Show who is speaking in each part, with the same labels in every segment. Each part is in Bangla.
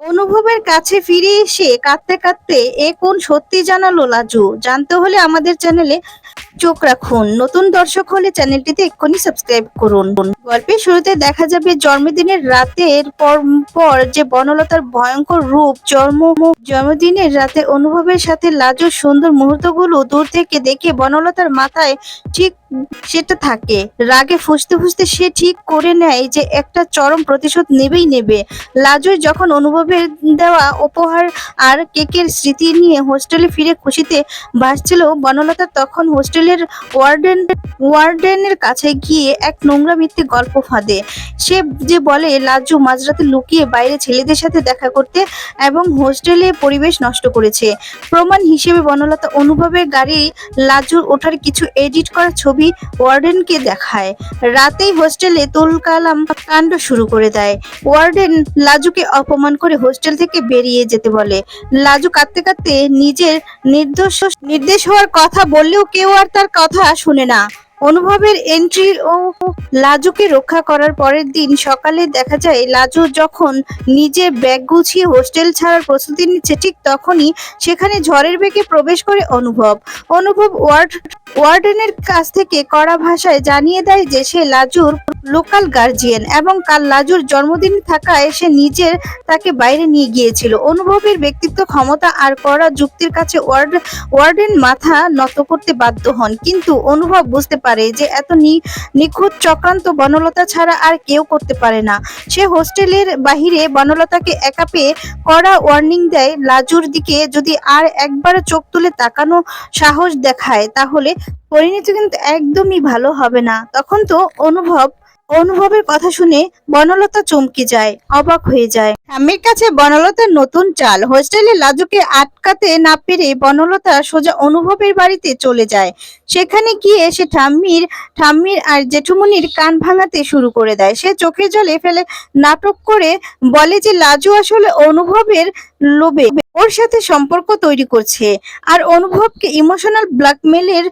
Speaker 1: অনুভবের কাছে ফিরে এসে কাঁদতে কাঁদতে এ কোন সত্যি জানালো লাজু? জানতে হলে আমাদের চ্যানেলে চোখ রাখুন। নতুন দর্শক হলে চ্যানেলটিতে এক্ষুনি সাবস্ক্রাইব করুন। গল্পের শুরুতে দেখা যাবে জন্মদিনের রাতের পর পর যে বনলতার ভয়ঙ্কর রূপ। জন্মদিনের রাতে অনুভবের সাথে লাজুর সুন্দর মুহূর্তগুলো দূর থেকে দেখে বনলতার মাথায় ঠিক সেটা থাকে। রাগে ফুঁসতে ফুঁসতে সে ঠিক করে নেয় যে একটা চরম প্রতিশোধ নেবেই নেবে। লাজুর যখন অনুভবের দেওয়া উপহার আর কেকের স্মৃতি নিয়ে হোস্টেলে ফিরে খুশিতে ভাসছিল বনলতা, তখন হোস্টেলের ওয়ার্ডেনের কাছে গিয়ে এক নোংরা মিথ্যে গল্প ফাঁদে। সে যে বলে লাজু মাঝরাতে লুকিয়ে বাইরে ছেলেদের সাথে দেখা করতে এবং হোস্টেলে পরিবেশ নষ্ট করেছে। প্রমাণ হিসেবে বনলতা অনুভবের গাড়ি লাজুর ওঠার কিছু এডিট করা ছবি ওয়ার্ডেনকে দেখায়। রাতেই হোস্টেলে তুলকালাম কাণ্ড শুরু করে দেয়। ওয়ার্ডেন লাজুকে অপমান করে হোস্টেল থেকে বেরিয়ে যেতে বলে। লাজু কাঁদতে কাঁদতে নিজের নির্দেশ হওয়ার কথা বললেও কেউ আর তার কথা শুনে না। অনুভবের এন্ট্রি ও লাজুকে রক্ষা করার পরের দিন সকালে দেখা যায় লাজু যখন নিজের ব্যাগ গুছিয়ে হোস্টেল ছাড়ার প্রস্তুতি নিচ্ছে, ঠিক তখনই সেখানে ঝড়ের বেগে প্রবেশ করে অনুভব ওয়ার্ডেনের কাছ থেকে কড়া ভাষায় জানিয়ে দেয় যে সে লাজুর লোকাল গার্জিয়ান এবং কাল লাজুর জন্মদিন থাকায় সে নিজের তাকে বাইরে নিয়ে গিয়েছিল। অনুভবের ব্যক্তিত্ব, ক্ষমতা আর কড়া যুক্তির কাছে ওয়ার্ডেন মাথা নত করতে বাধ্য হন। কিন্তু অনুভব বুঝতে পারে যে এত নিখুঁত চক্রান্ত বনলতা ছাড়া আর কেউ করতে পারে না। সে হোস্টেলের বাহিরে বনলতাকে একা পেয়ে কড়া ওয়ার্নিং দেয়, লাজুর দিকে যদি আর একবার চোখ তুলে তাকানো সাহস দেখায় তাহলে পরিণতি কিন্তু একদমই ভালো হবে না। তখন তো অনুভবের কথা শুনে বনলতা চমকে যায়, অবাক হয়ে যায়। ঠাম্মির কাছে বনলতার নতুন চাল। হোস্টেলে লাজুকে আটকাতে না পেরে বনলতা সোজা অনুভবের বাড়িতে চলে যায়। সেখানে গিয়ে সে ঠাম্মির আর জেঠুমনির কান ভাঙাতে শুরু করে দেয়। সে চোখের জলে ফেলে নাটক করে বলে যে লাজু আসলে অনুভবের লোভে ওর সাথে সম্পর্ক তৈরি করছে আর অনুভবকে ইমোশনাল ব্ল্যাকমেলের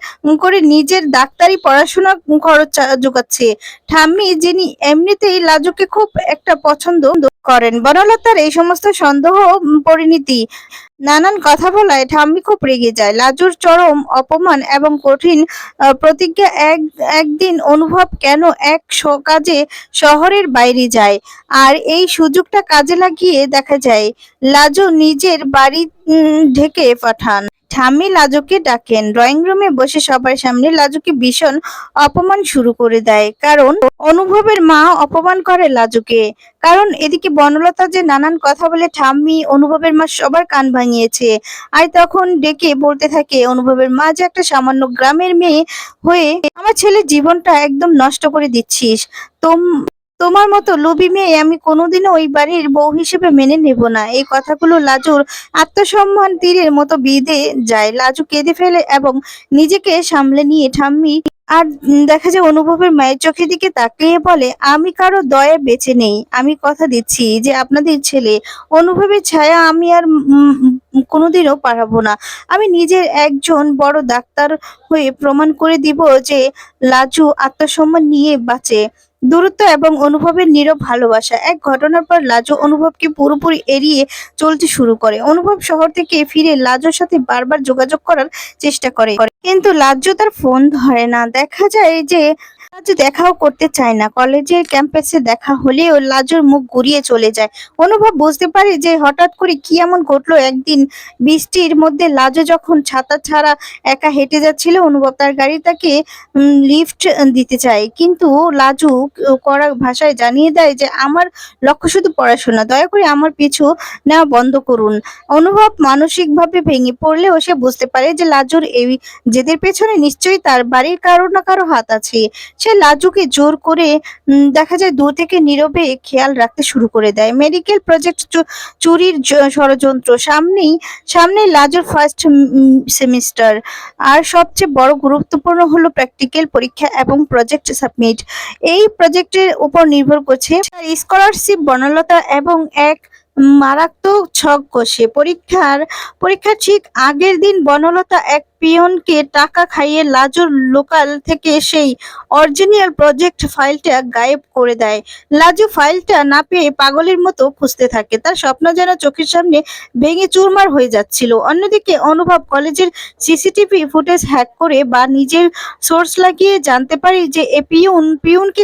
Speaker 1: করে নিজের ডাক্তারি পড়াশোনা খরচ জোগাচ্ছে। ঠাম্মি, যিনি এমনিতেই লাজুকে খুব একটা পছন্দ করেন, বনলতার এই সমস্ত সন্দেহ পরিণতি নানান কথা বলায় ঠাম্মি খুব রেগে যায়। লাজুর চরম অপমান এবং কঠিন প্রতিজ্ঞা একদিন অনুভব কেন এক কাজে শহরের বাইরে যায় আর এই সুযোগটা কাজে লাগিয়ে দেখা যায় লাজু নিজের বাড়ি ঢেকে পাঠান। ঠাম্মি লাজুকে ডাকেন। ড্রয়িং রুমে বসে সবার সামনে লাজুকে ভীষণ অপমান শুরু করে দেয়, কারণ অনুভবের মা অপমান করে লাজুকে। কারণ এদিকে বনলতা যে নানান কথা বলে ঠাম্মি, অনুভবের মা সবার কান ভাঙিয়েছে। আর তখন ডেকে বলতে থাকে অনুভবের মা যে একটা সামান্য গ্রামের মেয়ে হয়ে আমার ছেলের জীবনটা একদম নষ্ট করে দিচ্ছিস। তোমার মতো লোভী মেয়ে আমি কোনোদিনও ওই বাড়ির বউ হিসেবে মেনে নেব না। এই কথাগুলো লাজুর আত্মসম্মান তীরের মতো বিঁধে যায়। লাজু কেঁদে ফেলে এবং নিজেকে সামলে নিয়ে ঠাম্মি আর দেখা যায় অনুভবের মায়ের চোখের দিকে তাকিয়ে বলে, আমি কারো দয়া বেঁচে নেই। আমি কথা দিচ্ছি যে আপনাদের ছেলে অনুভবের ছায়া আমি আর কোনোদিনও পারাবো না। আমি নিজের একজন বড় ডাক্তার হয়ে প্রমাণ করে দিব যে লাজু আত্মসম্মান নিয়ে বাঁচে। দূরত্ব এবং অনুভবের নীরব ভালোবাসা। এক ঘটনার পর লাজু অনুভবকে পুরোপুরি এড়িয়ে চলতে শুরু করে। অনুভব শহর থেকে ফিরে লাজুর সাথে বারবার যোগাযোগ করার চেষ্টা করে, কিন্তু লাজু তার ফোন ধরে না। দেখা যায় যে লাজু দেখাও করতে চায় না। কলেজের ক্যাম্পাসে দেখা হলেও লাজুর মুখ ঘুরিয়ে চলে যায়। অনুভব বুঝতে পারে যে হঠাৎ করে কি এমন ঘটলো। একদিন বৃষ্টির মধ্যে লাজু যখন ছাতা ছাড়া একা হেঁটে যাচ্ছিল, অনুভব তার গাড়ি তাকে লিফট দিতে চায়, কিন্তু লাজু কড়া ভাষায় জানিয়ে দেয় যে আমার লক্ষ্য শুধু পড়াশোনা, দয়া করে আমার পিছু নেওয়া বন্ধ করুন। অনুভব মানসিকভাবে ভেঙে পড়লেও সে বুঝতে পারে যে লাজুর এই জেদের পেছনে নিশ্চয়ই তার বাড়ির কারো না কারো হাত আছে। সে লাজুকে জোর করে দেখা যায় দূর থেকে নীরবে খেয়াল রাখতে শুরু করে দেয়। মেডিকেল প্রজেক্ট চুরির ষড়যন্ত্র। সামনে লাজুর ফার্স্ট সেমিস্টার আর সবচেয়ে বড় গুরুত্বপূর্ণ হলো প্র্যাকটিক্যাল পরীক্ষা এবং প্রজেক্ট সাবমিট। এই প্রজেক্টের উপর নির্ভর করছে তার স্কলারশিপ। বনলতা এবং এক মারাত্মক ছক কষে পরীক্ষার ঠিক আগের দিন বনলতা এক পিয়নকে টাকা খাইয়ে লাজুর লোকাল থেকে সেই অরিজিনাল প্রজেক্ট ফাইলটা গায়েব করে দেয়। লাজু ফাইলটা না পেয়ে পাগলের মতো খুঁজতে থাকে, তার স্বপ্ন যেন চোখের সামনে ভেঙে চুরমার হয়ে যাচ্ছিল। অন্যদিকে অনুভব কলেজের সিসিটিভি ফুটেজ হ্যাক করে বা নিজের সোর্স লাগিয়ে জানতে পারি যে পিয়নকে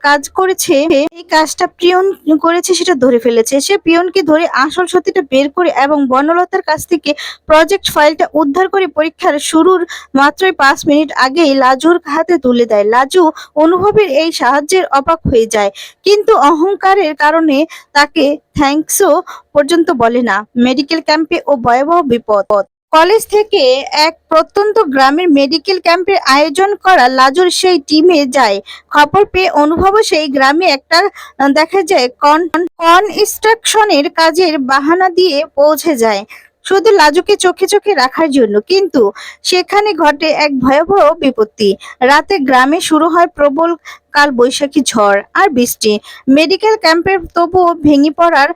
Speaker 1: কাজ করেছে, এই কাজটা পিয়ন করেছে সেটা ধরে ফেলেছে। সে পিয়নকে ধরে আসল সত্যিটা বের করে এবং বনলতার কাছ থেকে প্রজেক্ট ফাইলটা উদ্ধার করে পরীক্ষার শুরুর মাত্রই 5 মিনিট আগেই লাজুর হাতে তুলে দেয়। লাজু অনুভবের এই সাহায্যের অবাক হয়ে যায়, কিন্তু অহংকারের কারণে তাকে থ্যাঙ্কসও পর্যন্ত বলে না। মেডিকেল ক্যাম্পে ও ভয়াবহ বিপদ। কলেজ থেকে এক প্রত্যন্ত গ্রামের মেডিকেল ক্যাম্পের আয়োজন করা লাজুর সেই টিমে যায়। খবর পেয়ে অনুভবও সেই গ্রামে একটা দেখা যায় কনস্ট্রাকশনের কাজের বাহানা দিয়ে পৌঁছে যায়, শুধু লাজুকে চোখে চোখে রাখার জন্য। কিন্তু সেখানে ঘটে এক ভয়াবহ বিপত্তি। রাতে গ্রামে শুরু হয় প্রবল কালবৈশাখী ঝড় আর বৃষ্টি। মেডিকেল ক্যাম্পের তবুও ভেঙে পড়ার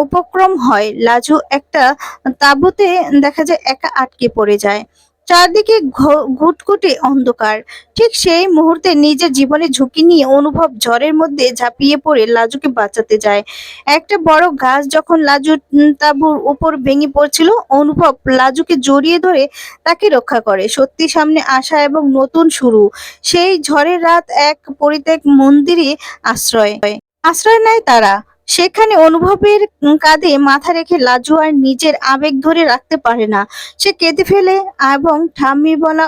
Speaker 1: উপক্রম হয়। লাজু একটা তাঁবুতে দেখা যায় একা আটকে পড়ে যায়। চারদিকে ঘুটঘুটে অন্ধকার। ঠিক সেই মুহূর্তে নিজের জীবনের ঝুঁকি নিয়ে অনুভব ঝড়ের মধ্যে ঝাঁপিয়ে পড়ে লাজুকে বাঁচাতে যায়। একটা বড় গাছ যখন লাজুর তাঁবুর উপর ভেঙে পড়ছিল, অনুভব লাজুকে জড়িয়ে ধরে তাকে রক্ষা করে। সত্যি সামনে আসা এবং নতুন শুরু। সেই ঝড়ের রাত এক পরিত্যক্ত মন্দিরে আশ্রয় নেয় তারা। সেখানে অনুভবের কাঁধে মাথা রেখে লাজু আর নিজের আবেগ ধরে রাখতে পারে না। সে কেঁদে ফেলে এবং ঠাম্মি বলা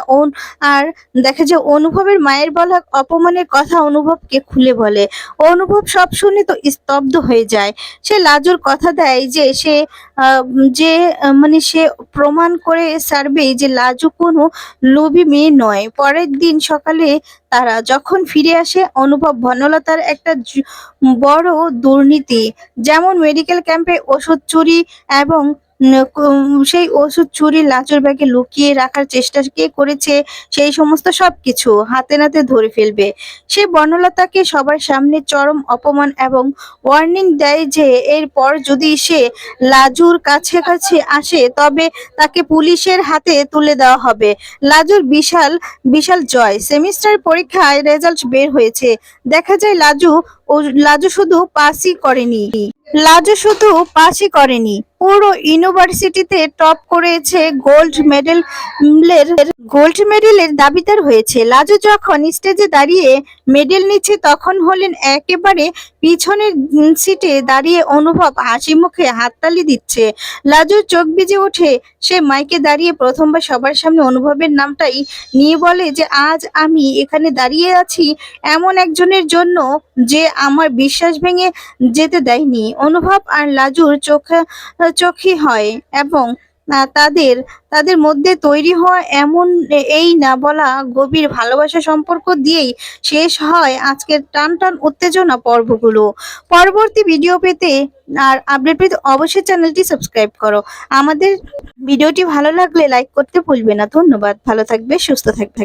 Speaker 1: আর দেখা যায় অনুভবের মায়ের বলা অপমানের কথা অনুভবকে খুলে বলে। অনুভব সব শুনে তো স্তব্ধ হয়ে যায়। সে লাজুর কথা দেয় যে সে প্রমাণ করে ছাড়বে যে লাজু কোনো লোভী মেয়ে নয়। পরের দিন সকালে তারা যখন ফিরে আসে, অনুভব বনলতার একটা বড় দুর্নীতি, যেমন মেডিকেল ক্যাম্পে ওষুধ চুরি এবং সেই ওষুধ চুরি লাজুর ব্যাগে লুকিয়ে রাখার চেষ্টা কে করেছে সেই সমস্ত সবকিছু হাতে নাতে ধরে ফেলবে। সে বনলতাকে সবার সামনে চরম অপমান এবং ওয়ার্নিং দেয় যে এরপর যদি সে লাজুর কাছে আসে তবে তাকে পুলিশের হাতে তুলে দেওয়া হবে। লাজুর বিশাল বিশাল জয়। সেমিস্টার পরীক্ষায় রেজাল্ট বের হয়েছে। দেখা যায় লাজু শুধু পাসই করেনি, পুরো ইউনিভার্সিটিতে টপ করেছে, গোল্ড মেডেলের দাবিদার হয়েছে। লাজু যখন স্টেজে দাঁড়িয়ে মেডেল নিচ্ছে তখন হলেন একেবারে পিছনের সিটে দাঁড়িয়ে অনুভব হাসি মুখে হাততালি দিচ্ছে। লাজুর চোখ ভিজে ওঠে। সে মাইকে দাঁড়িয়ে প্রথমবার সবার সামনে অনুভবের নামটাই নিয়ে বলে যে আজ আমি এখানে দাঁড়িয়ে আছি এমন একজনের জন্য যে আমার বিশ্বাস ভেঙে যেতে দেয়নি। অনুভব আর লাজুর চোখি হয় এবং তাদের মধ্যে তৈরি হওয়া এই না বলা গভীর ভালোবাসা সম্পর্ক দিয়েই শেষ হয় আজকের টান উত্তেজনা পর্বগুলো। পরবর্তী ভিডিও পেতে আর আপডেট পেতে অবশ্যই চ্যানেলটি সাবস্ক্রাইব করো। আমাদের ভিডিওটি ভালো লাগলে লাইক করতে ভুলবে না। ধন্যবাদ। ভালো থাকবে, সুস্থ থাকবে।